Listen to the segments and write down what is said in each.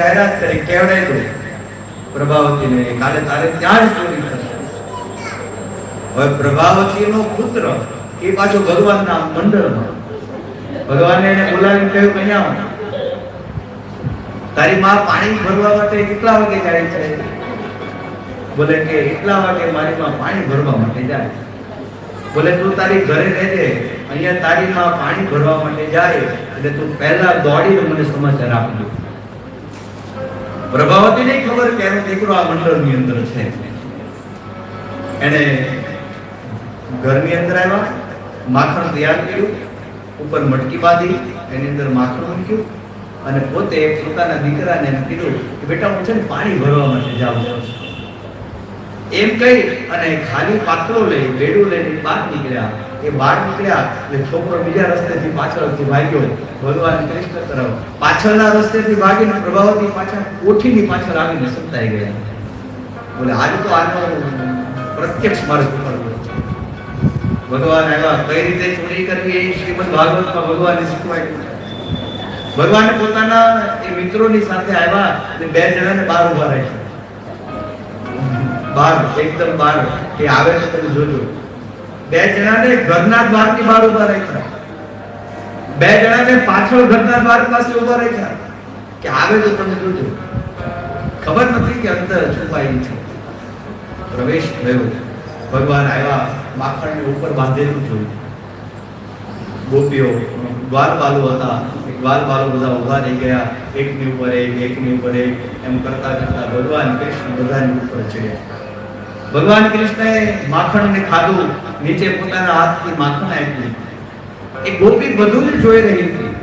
જાહેરાત કરી, કેવડાય તો પ્રભાવતીને કાલે તારે ત્યાં જ ચોરી થશે. હવે પ્રભાવતીનો પુત્ર એ પાછો ભગવાનના મંડળમાં, ભગવાને એને બોલાવીને કહ્યું, અહીંયા તારી માં પાણી ભરવા માટે કેટલા વાગે જાય છે? બોલે કે એટલા વાગે મારી માં પાણી ભરવા માટે જાય. બોલે તું તારી ઘરે રહેજે, અહીંયા તારી માં પાણી ભરવા માટે જાય એટલે તું પહેલા દોડીને મને સમાચાર આપજો. પ્રભાવતીને ખબર કે એનો દીકરો આ મંડળની અંદર છે. એને ઘરની અંદર આવ્યા, માખણ તૈયાર કર્યું, ઉપર મટકી બાંધી, એની અંદર માખણ મૂક્યું અને પોતે પોતાના દીકરાને એમ કીધું કે બેટા હું છે ને પાણી ભરવા માટે જાઉં છું એમ કહી અને ખાલી પાત્રો લઈ બેડું લઈને બહાર નીકળ્યા. એ બહાર નીકળ્યા એટલે છોકરો બીજા રસ્તેથી પાછળથી ભાગ્યો ભગવાન કૃષ્ણ તરફ. પાછળના રસ્તેથી ભાગીને પ્રભાવતી પાછળ કોઠીની પાછળ આવીને સંતાઈ ગયા. બોલે આજે તો આનો પ્રત્યક્ષ માર્ગ ઉપર ભગવાન આવ્યા. કઈ રીતે ચોરી કરવી એ શ્રીમદ ભાગવતમાં ભગવાને શીખવાડ્યું. ભગવાન પોતાના એ મિત્રોની સાથે આવ્યા અને બે જણાને બહાર ઉભા રાખ્યા. બહાર એકદમ બહાર કે આવે તો તમે જોજો. બે જણાને ઘરના દ્વારની બહાર ઉભા રાખ્યા, બે જણાને પાછળ ઘરના દ્વાર પાસે ઉભા રાખ્યા કે આવે તો તમે જોજો. ખબર નથી કે અંદર છુપાયેલી છે. પ્રવેશ થયો, ભગવાન આવ્યા, માખણને ઉપર બાંધેલું જોયું. ગોપીઓ દ્વારપાલો હતા, દ્વારપાલો બધા ઉભા થઈ ગયા, એકની ઉપર એક, એકની ઉપર એક, એમ કરતા કરતા ભગવાન કૃષ્ણ બધાની ઉપર ચડ્યા. ભગવાન કૃષ્ણએ માખણને ખાધું, નીચે પોતાના હાથથી માખણ આપ્યું. એ ગોપી બધું જ જોઈ રહી હતી.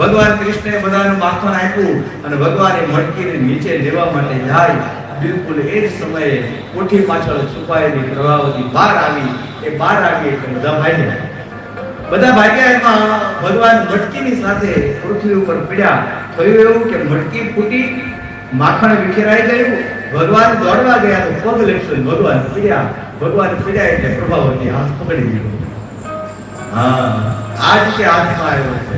ભગવાન કૃષ્ણએ બધાનું માખણ આપ્યું અને ભગવાને મટકીને નીચે લેવા માટે જાય. બિલકુલ એ જ સમયે કોઠી પાછળ છુપાયેલી પ્રભાવતી બહાર આવી. એ બહાર આવી એટલે બધા ભાગ્યા. બધા ભાગ્યા એમાં ભગવાન મટકીની સાથે પૃથ્વી ઉપર પડ્યા. થયું એવું કે મટકી ફૂટી, માખણ વિખેરાઈ ગયું. ભગવાન દોડવા ગયા તો પગ લેપ્સું, ભગવાન પડ્યા. ભગવાન પડ્યા એટલે પ્રભાવતી હાથ પકડી લીધો. હા, આજ કે હાથમાં આવ્યો છે.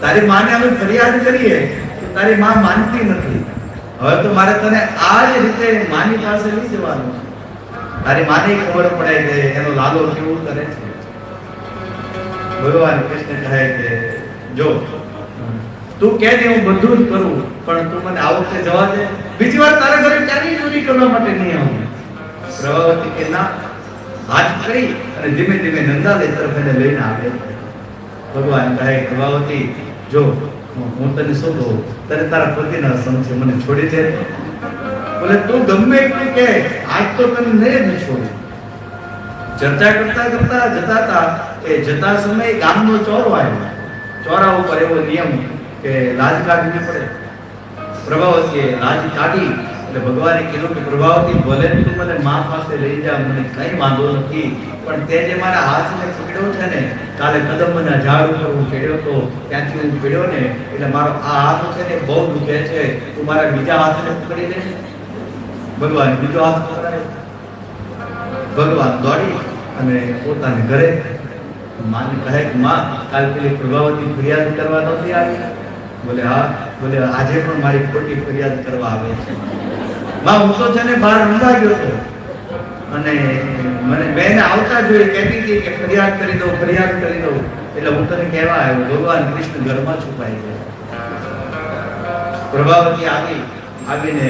તારી માને અમે ફરિયાદ કરીએ તો તારી માં માનતી નથી. હવે તો મારે તને આ જ રીતે માની પાસે લઈ જવાનું છે. તારી માને ખબર પડે કે એનો લાલો કેવું કરે છે. ભગવાન કૃષ્ણ કહે કે જો તું કહે ને હું બધું જ કરું, પણ તું મને આ વખતે જવા દે. બીજી વાર તારા ઘરે ક્યારેય ચોરી કરવા માટે નહીં આવું. પ્રભાવતી કે ના, હાથ કરી અને ધીમે ધીમે નંદાલય તરફ એને લઈને આવે. ભગવાન કહે પ્રભાવતી જો હું તને શું કહું, તને તારા પતિના સમ છે, મને છોડી દે. બોલે તું ગમે એટલું કે આજ તો તને નહીં છોડું. ચર્ચા કરતા કરતા જતા હતા. એ જતા સમયે ગામનો ચોરો આવ્યો. ચોરા ઉપર એવો નિયમ કે લાજ કાઢવી પડે. પ્રભાવતીએ લાજ કાઢી એટલે ભગવાને કીધું કે પ્રભાવતી ભલે તું મને મા પાસે લઈ જા, મને કઈ વાંધો નથી, પણ તે જે મારા હાથને પકડ્યો છે ને, કાલે કદમના ઝાડ ઉપર હું ચડ્યો તો ત્યાંથી હું પડ્યો ને એટલે મારો આ હાથ છે ને બહુ દુખે છે, તું મારા બીજા હાથને પકડી લે. ભગવાન બીજો હાથ પકડાયો. ભગવાન દોડી અને પોતાને ઘરે માને કહે કે માં કાલ પેલી પ્રભાવતી ફરિયાદ કરવા નથી આવી? બોલે હા. બોલે આજે પણ મારી ખોટી ફરિયાદ કરવા આવે છે. માં હું તો છે ને બહાર રમવા ગયો હતો અને મને બેન આવતા જોઈ કહેતી હતી કે ફરિયાદ કરી દો, ફરિયાદ કરી દો, એટલે હું તને કહેવા આવ્યો. ભગવાન કૃષ્ણ ઘરમાં છુપાઈ ગયા. પ્રભાવતી આવીને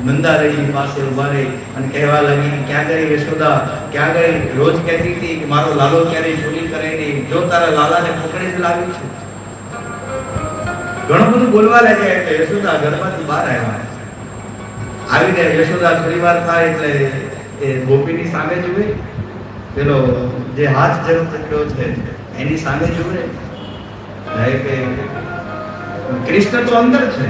નંદાલયની પાસે ઉભા રહી અને કહેવા લાગી કે ક્યાં ગઈ યશોદા, ક્યાં ગઈ? રોજ કહેતી હતી કે મારો લાલો ક્યારેય ચોરી કરે નહીં, જો તારા લાલાને પકડી જ લાવી છે. ઘણું બધું બોલવા લાગ્યા એટલે યશોદા ઘરમાંથી બહાર આવ્યા. આવીને યશોદા થોડી વાર થાય એટલે એ ગોપીની સામે જુએ, પેલો જે હાથ જેવો પકડ્યો છે એની સામે જુએ કે કૃષ્ણ તો અંદર છે,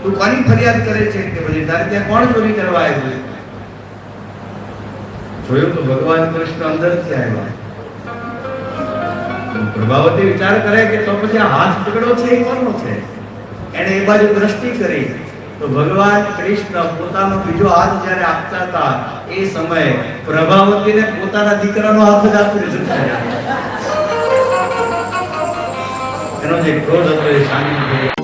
તું કોની ફરિયાદ કરે છે કે બધી તારે ત્યાં કોણ ચોરી કરવા આવ્યું? જોયું તો ભગવાન કૃષ્ણ અંદરથી આવ્યા. પ્રભાવતી વિચાર કરે કે તો પછી આ હાથ પકડ્યો છે એ કોનો છે? એને એ બાજુ દ્રષ્ટિ કરી તો ભગવાન કૃષ્ણ પોતાનો બીજો હાથ જ્યારે આપતા હતા એ સમયે પ્રભાવતીને પોતાના દીકરાનો હાથ જ આપી દીધો. એનો જે ક્રોધ હતો એ શાંત થઈ ગયો.